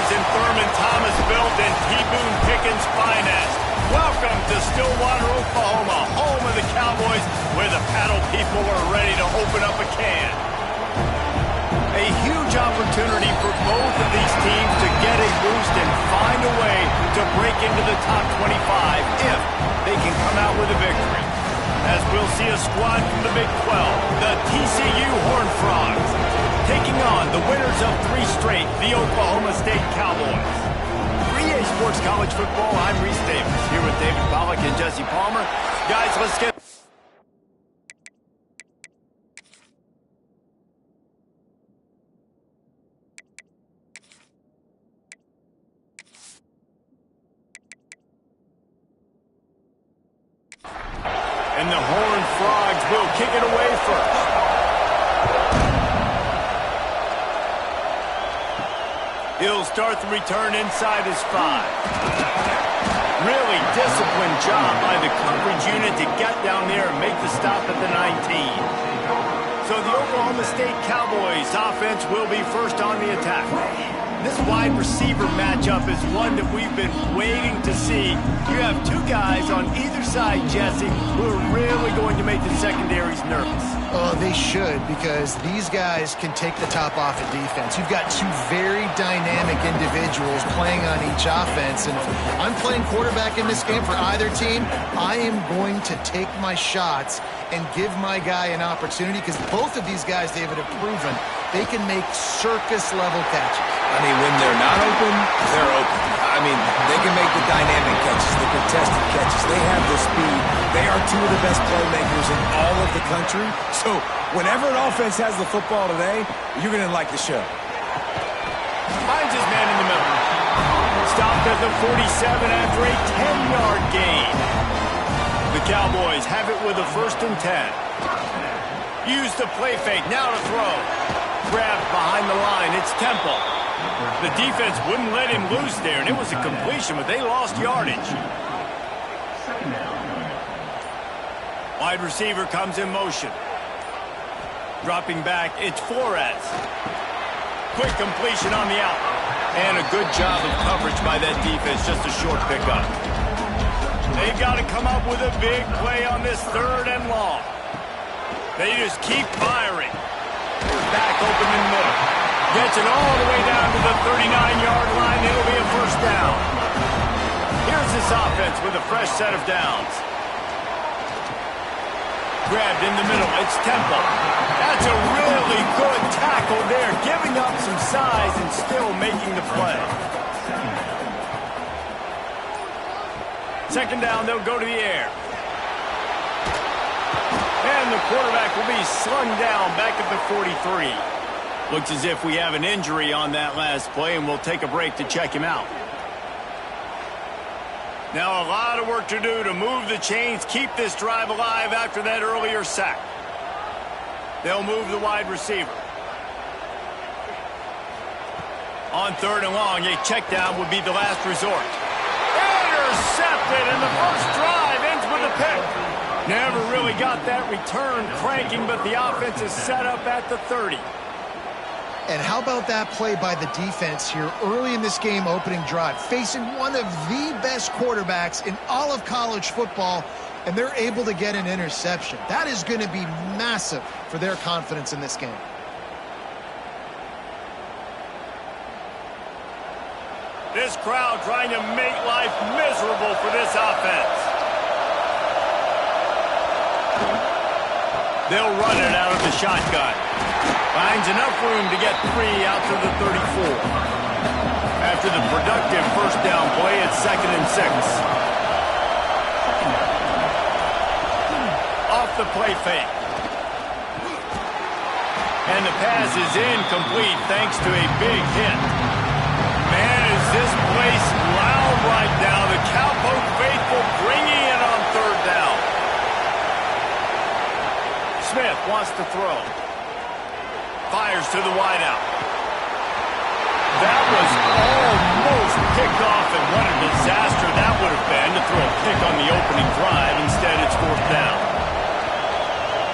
Cowboys in Thurman Thomas built in T. Boone Pickens' finest. Welcome to Stillwater, Oklahoma, home of the Cowboys, where the paddle people are ready to open up a can. A huge opportunity for both of these teams to get a boost and find a way to break into the top 25 if they can come out with a victory. As we'll see a squad from the Big 12, the TCU Horned Frogs, taking on the winners of 3 straight, the Oklahoma State Cowboys. 3A Sports College Football, I'm Reese Davis, here with David Pollack and Jesse Palmer. Guys, let's get... And the Horned Frogs will kick it away first. He'll start the return inside his 5. Really disciplined job by the coverage unit to get down there and make the stop at the 19. So the Oklahoma State Cowboys offense will be first on the attack. This wide receiver matchup is one that we've been waiting to see. You have 2 guys on either side, Jesse, who are really going to make the secondaries nervous. Oh, they should, because these guys can take the top off of defense. You've got 2 very dynamic individuals playing on each offense, and if I'm playing quarterback in this game for either team, I am going to take my shots and give my guy an opportunity, because both of these guys, David, have proven they can make circus-level catches. I mean, when they're not open, they're open. I mean, they can make the dynamic catches, the contested catches. They have the speed. They are 2 of the best playmakers in all of the country. So whenever an offense has the football today, you're going to like the show. Finds his man in the middle. Stopped at the 47 after a 10-yard gain. The Cowboys have it with a 1st and 10. Use the play fake, now to throw. Grabbed behind the line, it's Temple. The defense wouldn't let him loose there, and it was a completion, but they lost yardage. Wide receiver comes in motion. Dropping back, it's Flores. Quick completion on the out. And a good job of coverage by that defense, just a short pickup. They got to come up with a big play on this 3rd and long. They just keep firing. Back open in the middle. Gets it all the way down to the 39-yard line. It'll be a 1st down. Here's this offense with a fresh set of downs. Grabbed in the middle. It's Temple. That's a really good tackle there, giving up some size and still making the play. 2nd down, they'll go to the air. And the quarterback will be slung down back at the 43. Looks as if we have an injury on that last play, and we'll take a break to check him out. Now a lot of work to do to move the chains, keep this drive alive after that earlier sack. They'll move the wide receiver. On 3rd and long, a check down would be the last resort. Intercepted, and the first drive ends with a pick. Never really got that return cranking, but the offense is set up at the 30. And how about that play by the defense here early in this game opening drive, facing one of the best quarterbacks in all of college football, and they're able to get an interception. That is going to be massive for their confidence in this game. This crowd trying to make life miserable for this offense. They'll run it out of the shotgun. Finds enough room to get 3 out to the 34. After the productive 1st down play, it's 2nd and 6. Off the play fake. And the pass is incomplete thanks to a big hit. Man, is this place loud right now. The Cowpoke faithful bringing it on 3rd down. Smith wants to throw. Fires to the wideout. That was almost picked off, and what a disaster that would have been to throw a pick on the opening drive. Instead, it's 4th down.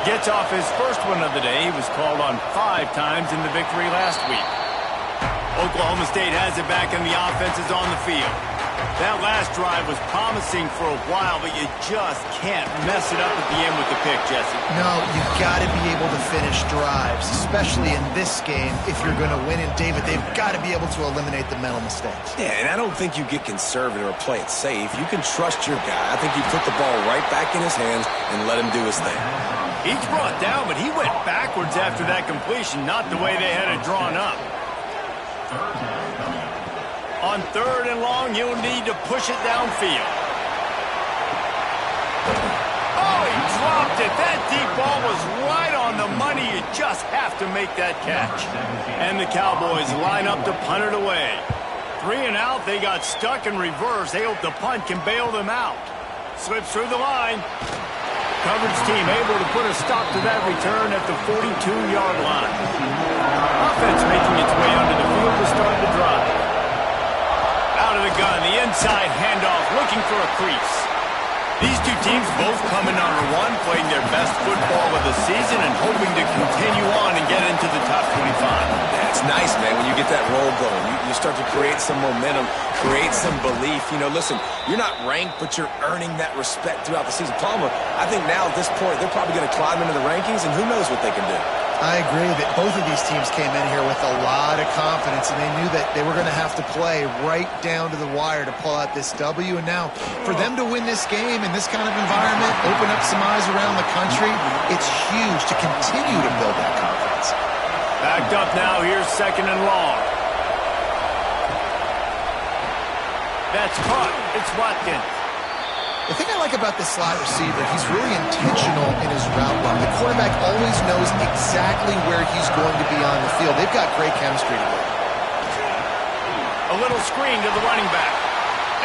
Gets off his first one of the day. He was called on 5 times in the victory last week. Oklahoma State has it back and the offense is on the field. That last drive was promising for a while, but you just can't mess it up at the end with the pick, Jesse. No, you've got to be able to finish drives, especially in this game if you're going to win. And, David, they've got to be able to eliminate the mental mistakes. Yeah, and I don't think you get conservative or play it safe. You can trust your guy. I think you put the ball right back in his hands and let him do his thing. He's brought down, but he went backwards after that completion, not the way they had it drawn up. On 3rd and long, you'll need to push it downfield. Oh, he dropped it. That deep ball was right on the money. You just have to make that catch. And the Cowboys line up to punt it away. 3 and out, they got stuck in reverse. They hope the punt can bail them out. Slips through the line. Coverage team able to put a stop to that return at the 42-yard line. Offense making its way onto the field to start the drive. Out of the gun, the inside handoff, looking for a crease. These two teams both coming on a run, playing their best football of the season and hoping to continue on and get into the top 25. Yeah, it's nice, man, when you get that roll going. You start to create some momentum, create some belief. You know, listen, you're not ranked, but you're earning that respect throughout the season. Palmer, I think now at this point, they're probably going to climb into the rankings, and who knows what they can do. I agree that both of these teams came in here with a lot of confidence, and they knew that they were going to have to play right down to the wire to pull out this W. And now, for them to win this game in this kind of environment, open up some eyes around the country, it's huge to continue to build that confidence. Backed up now, here's 2nd and long. That's caught. It's Watkins. The thing I like about this slot receiver, he's really intentional in his route run. The quarterback always knows exactly where he's going to be on the field. They've got great chemistry together. A little screen to the running back.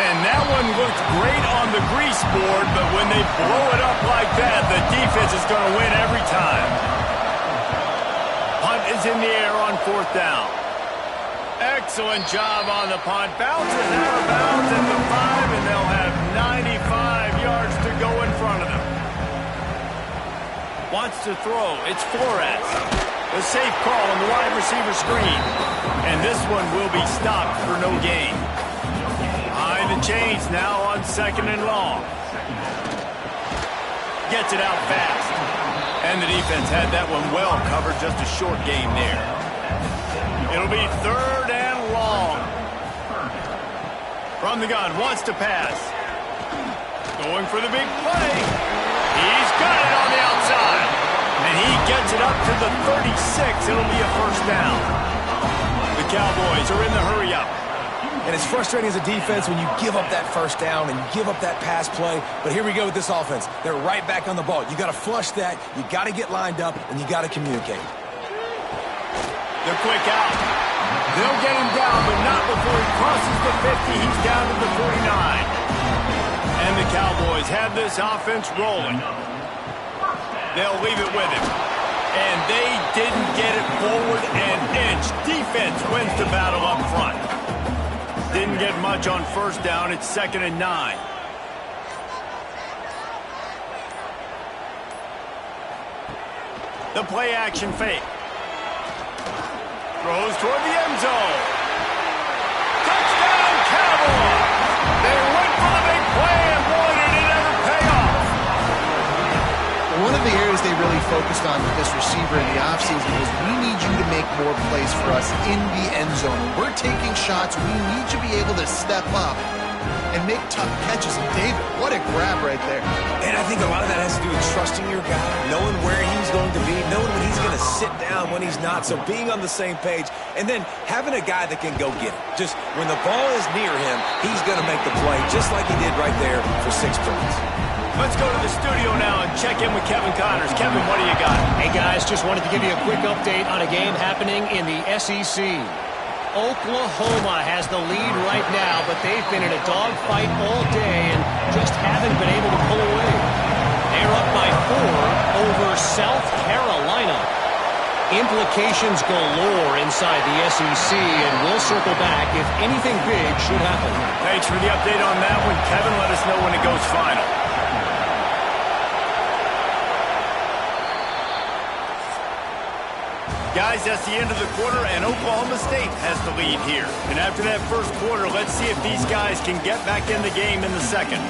And that one looked great on the grease board, but when they blow it up like that, the defense is going to win every time. Punt is in the air on 4th down. Excellent job on the punt. Bounces out of bounds at the 5, and they'll have 95 yards to go in front of them. Wants to throw. It's Flores. A safe call on the wide receiver screen. And this one will be stopped for no gain. Behind the chains now on 2nd and long. Gets it out fast. And the defense had that one well covered. Just a short game there. It'll be 3rd and long. From the gun, wants to pass. Going for the big play. He's got it on the outside. And he gets it up to the 36. It'll be a 1st down. The Cowboys are in the hurry-up. And it's frustrating as a defense when you give up that 1st down and you give up that pass play. But here we go with this offense. They're right back on the ball. You got to flush that. You got to get lined up, and you got to communicate. They're quick out. They'll get him down, but not before he crosses the 50. He's down to the 49. And the Cowboys have this offense rolling. They'll leave it with him. And they didn't get it forward an inch. Defense wins the battle up front. Didn't get much on 1st down. It's 2nd and 9. The play action fake. Throws toward the end zone. Touchdown, Cowboys! They went for the big play, and boy, did it ever pay off. One of the areas they really focused on with this receiver in the offseason was we need you to make more plays for us in the end zone. When we're taking shots, we need to be able to step up and make tough catches. And David, what a grab right there. And I think a lot of that has to do with trusting your guy, knowing where he's going to be, knowing when he's going to sit down, when he's not. So being on the same page, and then having a guy that can go get it. Just when the ball is near him, he's going to make the play, just like he did right there for 6 points. Let's go to the studio now and check in with Kevin Connors. Kevin, what do you got? Hey, guys, just wanted to give you a quick update on a game happening in the SEC. Oklahoma has the lead right now, but they've been in a dogfight all day and just haven't been able to pull away. They're up by 4 over South Carolina. Implications galore inside the SEC, and we'll circle back if anything big should happen. Thanks for the update on that one, Kevin. Let us know when it goes final. Guys, that's the end of the quarter, and Oklahoma State has the lead here. And after that first quarter, let's see if these guys can get back in the game in the second.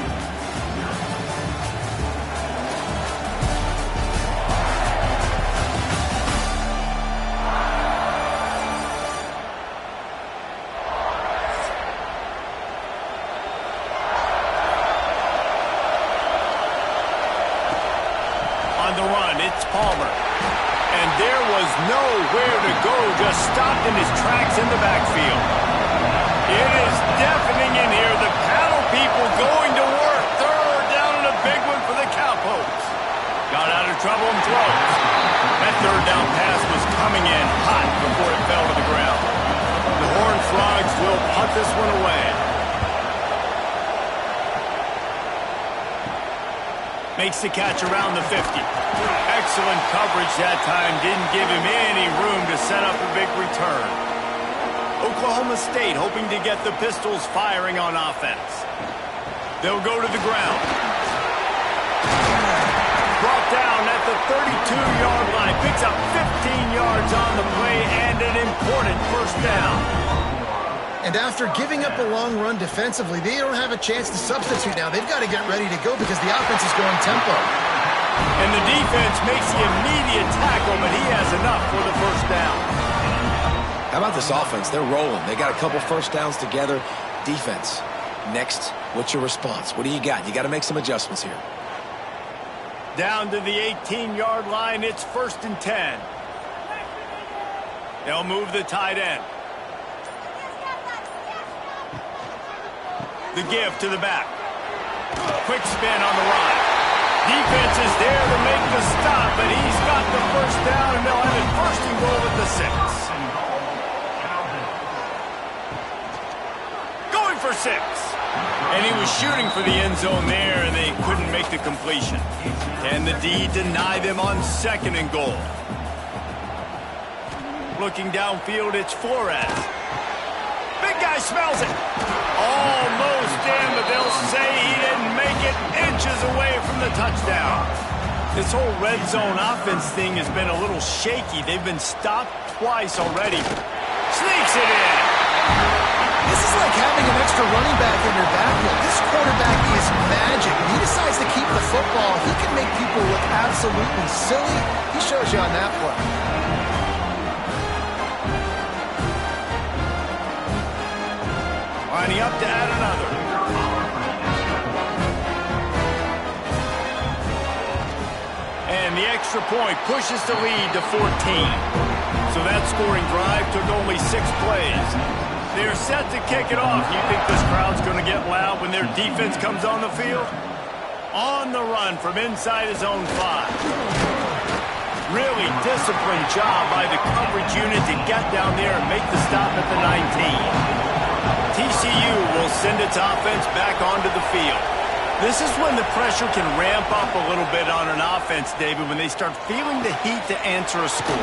On the run, it's Palmer. And there was nowhere to go, just stopped in his tracks in the backfield. It is deafening in here. The paddle people going to work. Third down and a big one for the Cowpokes. Got out of trouble and throws. That third down pass was coming in hot before it fell to the ground. The Horned Frogs will punt this one away. Makes the catch around the 50. Excellent coverage that time. Didn't give him any room to set up a big return. Oklahoma State hoping to get the Pistols firing on offense. They'll go to the ground. Brought down at the 32-yard line. Picks up 15 yards on the play and an important first down. And after giving up a long run defensively, they don't have a chance to substitute now. They've got to get ready to go because the offense is going tempo. And the defense makes the immediate tackle, but he has enough for the first down. How about this offense? They're rolling. They got a couple first downs together. Defense. Next, what's your response? What do you got? You got to make some adjustments here. Down to the 18-yard line, it's 1st and 10. They'll move the tight end. The give to the back. Quick spin on the run. Defense is there to make the stop, but he's got the first down, and they'll have it 1st and goal at the 6. Going for 6. And he was shooting for the end zone there, and they couldn't make the completion. Can the D deny them on 2nd and goal? Looking downfield, it's Flores. Big guy smells it. Almost in, but they'll say he didn't make it, inches away from the touchdown. This whole red zone offense thing has been a little shaky. They've been stopped twice already. Sneaks it in. This is like having an extra running back in your backfield. This quarterback is magic. When he decides to keep the football, he can make people look absolutely silly. He shows you on that play. Lining up to add another. And the extra point pushes the lead to 14. So that scoring drive took only 6 plays. They're set to kick it off. You think this crowd's going to get loud when their defense comes on the field? On the run from inside his own 5. Really disciplined job by the coverage unit to get down there and make the stop at the 19. TCU will send its offense back onto the field. This is when the pressure can ramp up a little bit on an offense, David, when they start feeling the heat to answer a score.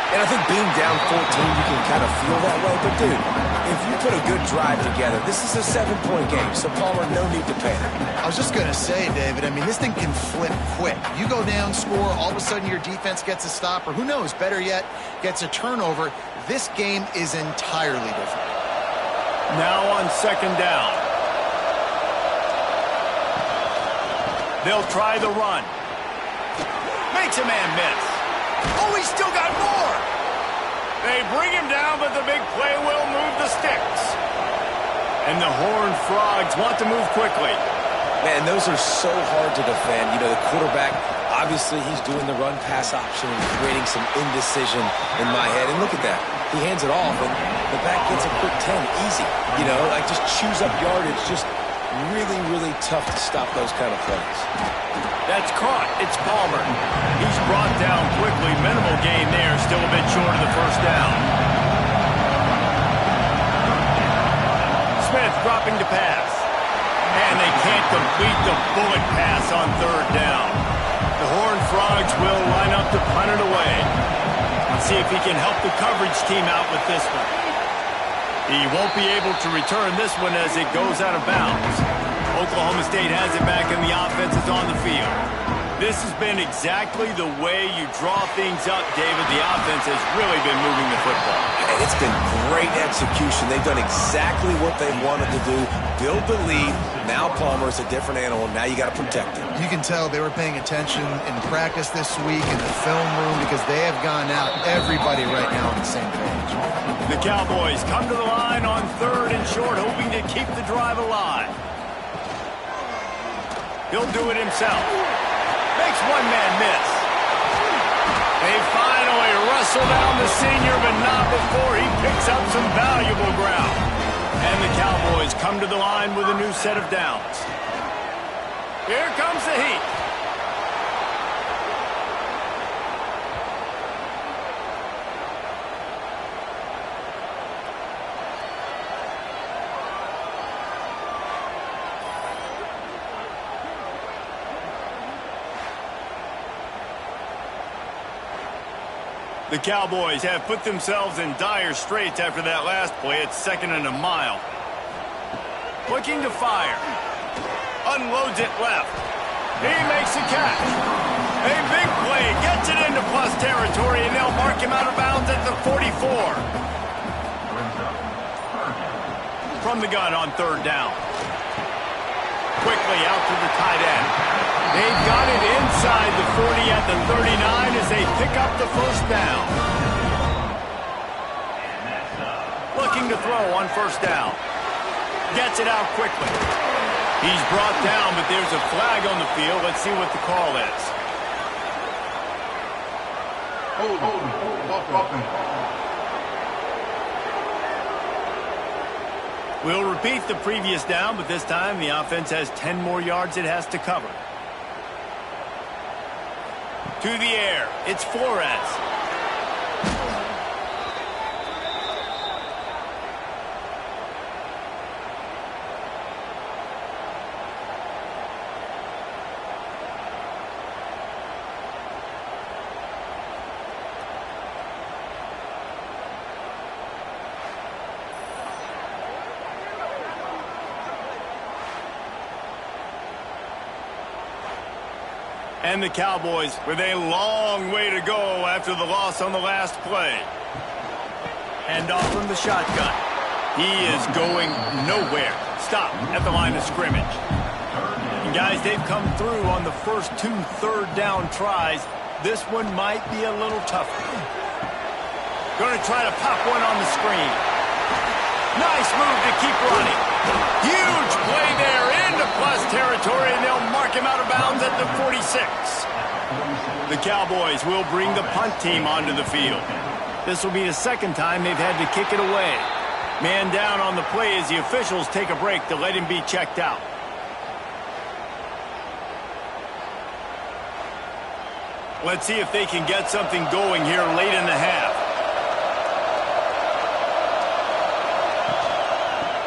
And I think being down 14, you can kind of feel that way. But, dude, if you put a good drive together, this is a 7-point game, so Palmer, no need to panic. I was just going to say, David, I mean, this thing can flip quick. You go down, score, all of a sudden your defense gets a stop, or who knows, better yet, gets a turnover. This game is entirely different. Now on 2nd down. They'll try the run. Makes a man miss. Oh, he's still got more. They bring him down, but the big play will move the sticks. And the Horned Frogs want to move quickly. Man, those are so hard to defend. You know, the quarterback, obviously he's doing the run-pass option and creating some indecision in my head. And look at that. He hands it off, and the back gets a quick 10. Easy. You know, like just chews up yardage. Just really, really tough to stop those kind of plays. That's caught. It's Palmer. He's brought down quickly. Minimal gain there. Still a bit short of the first down. Smith dropping to pass. And they can't complete the bullet pass on 3rd down. The Horned Frogs will line up to punt it away. Let's see if he can help the coverage team out with this one. He won't be able to return this one as it goes out of bounds. Oklahoma State has it back and the offense is on the field. This has been exactly the way you draw things up, David. The offense has really been moving the football. It's been great execution. They've done exactly what they wanted to do. Build the lead. Now Palmer's a different animal. Now you got to protect him. You can tell they were paying attention in practice this week in the film room because they have gone out, everybody right now on the same page. The Cowboys come to the line on 3rd and short, hoping to keep the drive alive. He'll do it himself. Makes one man miss. They finally wrestle down the senior, but not before he picks up some valuable ground. And the Cowboys come to the line with a new set of downs. Here comes the heat. The Cowboys have put themselves in dire straits after that last play. It's 2nd and a mile. Looking to fire. Unloads it left. He makes a catch. A big play. Gets it into plus territory, and they'll mark him out of bounds at the 44. From the gun on 3rd down. Quickly out to the tight end. They've got it inside the 40 at the 39 as they pick up the 1st down. Looking to throw on 1st down. Gets it out quickly. He's brought down, but there's a flag on the field. Let's see what the call is. We'll repeat the previous down, but this time the offense has 10 more yards it has to cover. To the air, it's Flores. And the Cowboys with a long way to go after the loss on the last play. Hand off from the shotgun. He is going nowhere. Stop at the line of scrimmage. And guys, they've come through on the first 2 3rd down tries. This one might be a little tougher. Going to try to pop one on the screen. Nice move to keep running. Huge play there into plus territory, and they'll mark him out of bounds at the 46. The Cowboys will bring the punt team onto the field. This will be the 2nd time they've had to kick it away. Man down on the play as the officials take a break to let him be checked out. Let's see if they can get something going here late in the half.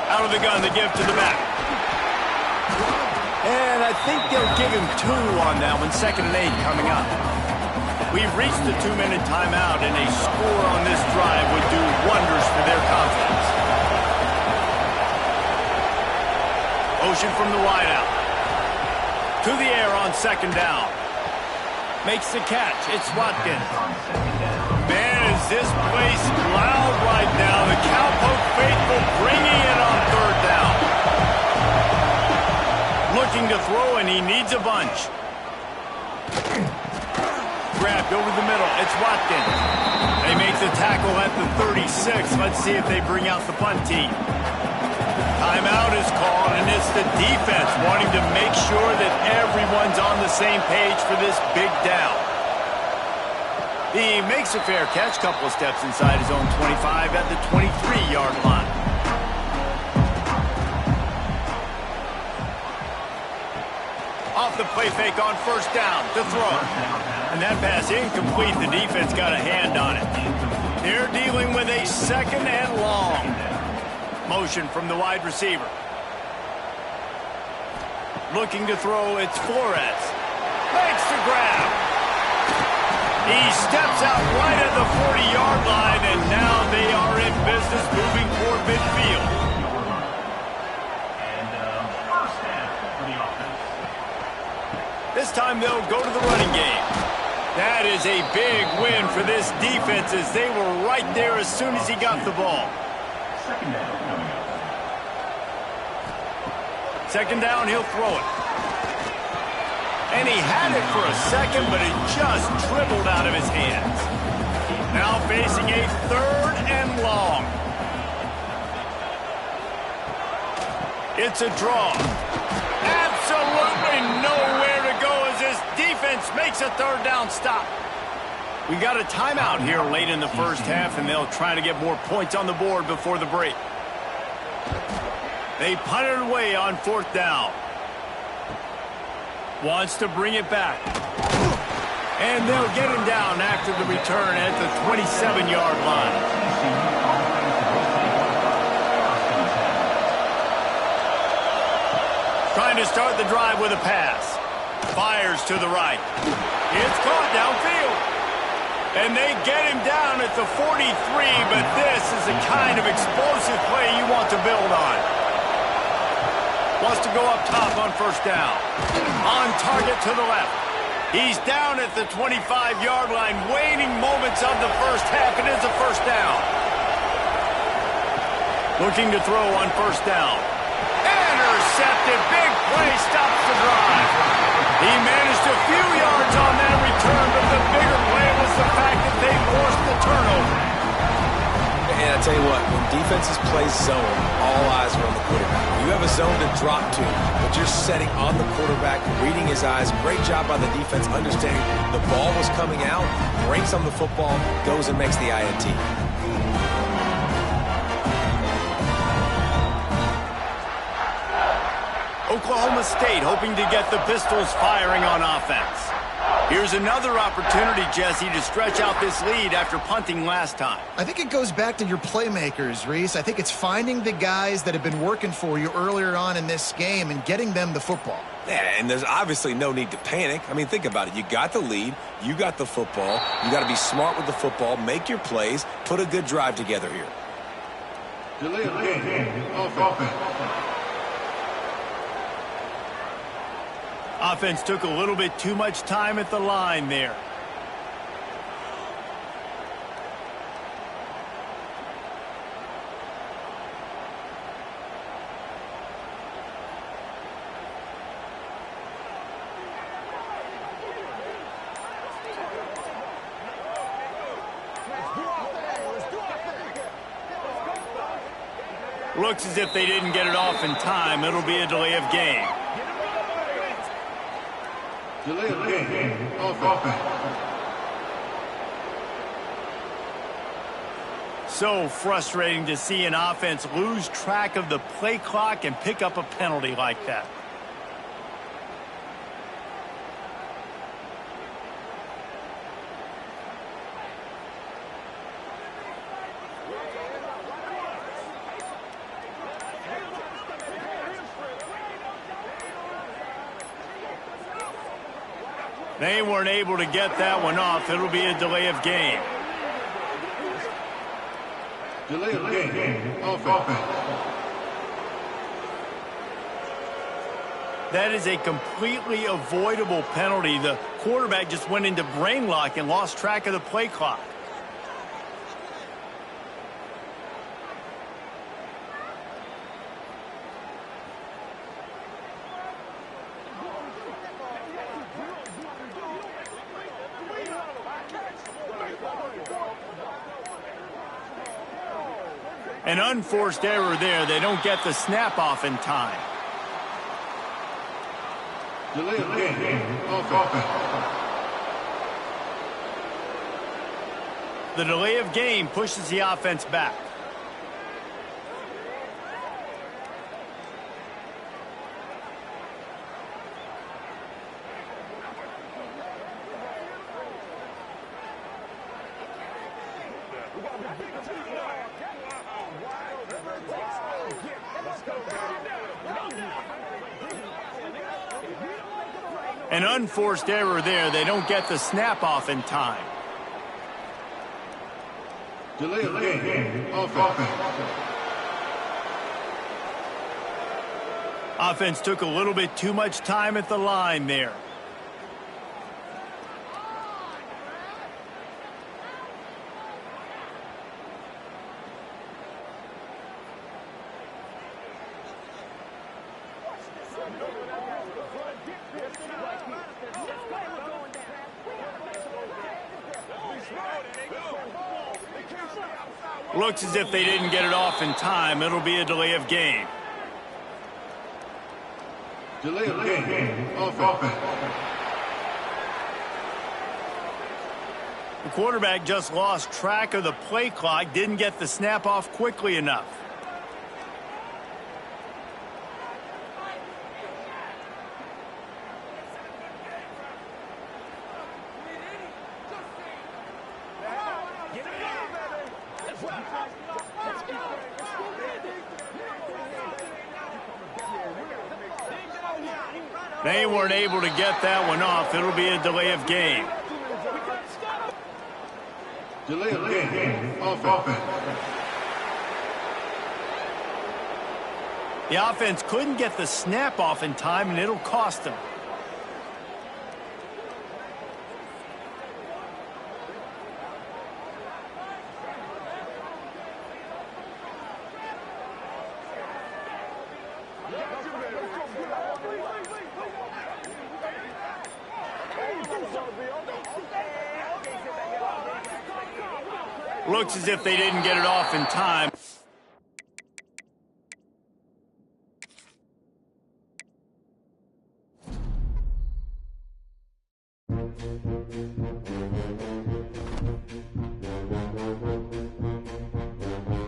Out of the gun, the give to the back. And I think they'll give him 2 on that one. 2nd and 8 coming up. We've reached the 2-minute timeout, and a score on this drive would do wonders for their confidence. Motion from the wideout. To the air on 2nd down. Makes the catch. It's Watkins. Man, is this place loud right now. The Cowpoke faithful bringing it on 3rd down. Looking to throw, and he needs a bunch. Grabbed over the middle. It's Watkins. They make the tackle at the 36. Let's see if they bring out the punt team. Timeout is called, and it's the defense wanting to make sure that everyone's on the same page for this big down. He makes a fair catch, couple of steps inside his own 25 at the 23-yard line. Off the play fake on 1st down to throw. And that pass incomplete. The defense got a hand on it. They're dealing with a 2nd and long. Motion from the wide receiver. Looking to throw, it's Flores. Makes the grab. He steps out right at the 40-yard line, and now they are in business moving toward midfield. time they'll go to the running game. That is a big win for this defense as they were right there as soon as he got the ball. Second down, he'll throw it. And he had it for a second, but it just dribbled out of his hands. Now facing a 3rd and long. It's a draw. Absolutely nowhere to go as this defense makes a 3rd down stop. We got a timeout here late in the first half, and they'll try to get more points on the board before the break. They punt it away on 4th down. Wants to bring it back. And they'll get him down after the return at the 27-yard line. Trying to start the drive with a pass. Fires to the right. It's caught downfield. And they get him down at the 43, but this is the kind of explosive play you want to build on. Wants to go up top on 1st down. On target to the left. He's down at the 25-yard line. Waning moments of the first half. It is a 1st down. Looking to throw on 1st down. Intercepted. Big play stops the drive. He managed a few yards on that return, but the bigger play was the fact that they forced the turnover. And I tell you what, when defenses play zone, all eyes are on the quarterback. You have a zone to drop to, but you're setting on the quarterback, reading his eyes. Great job by the defense understanding the ball was coming out, breaks on the football, goes and makes the INT. Oklahoma State hoping to get the Pistols firing on offense. Here's another opportunity, Jesse, to stretch out this lead after punting last time. I think it goes back to your playmakers, Reese. I think it's finding the guys that have been working for you earlier on in this game and getting them the football. Yeah, and there's obviously no need to panic. I mean, think about it. You got the lead. You got the football. You got to be smart with the football, make your plays, put a good drive together here. Offense took a little bit too much time at the line there. Looks as if they didn't get it off in time. It'll be a delay of game. Delay of game. Offense. So frustrating to see an offense lose track of the play clock and pick up a penalty like that. They weren't able to get that one off. It'll be a delay of game. Delay of game. Offense. That is a completely avoidable penalty. The quarterback just went into brain lock and lost track of the play clock. An unforced error there. They don't get the snap off in time. Delay of game. Offense. The delay of game pushes the offense back. An unforced error there. They don't get the snap off in time. Delay of game. Offense. Offense took a little bit too much time at the line there. Looks as if they didn't get it off in time. It'll be a delay of game. Delay of game. Offense. The quarterback just lost track of the play clock, didn't get the snap off quickly enough. They weren't able to get that one off. It'll be a delay of game. Delay of game. Offense. The offense couldn't get the snap off in time, and it'll cost them. Looks as if they didn't get it off in time.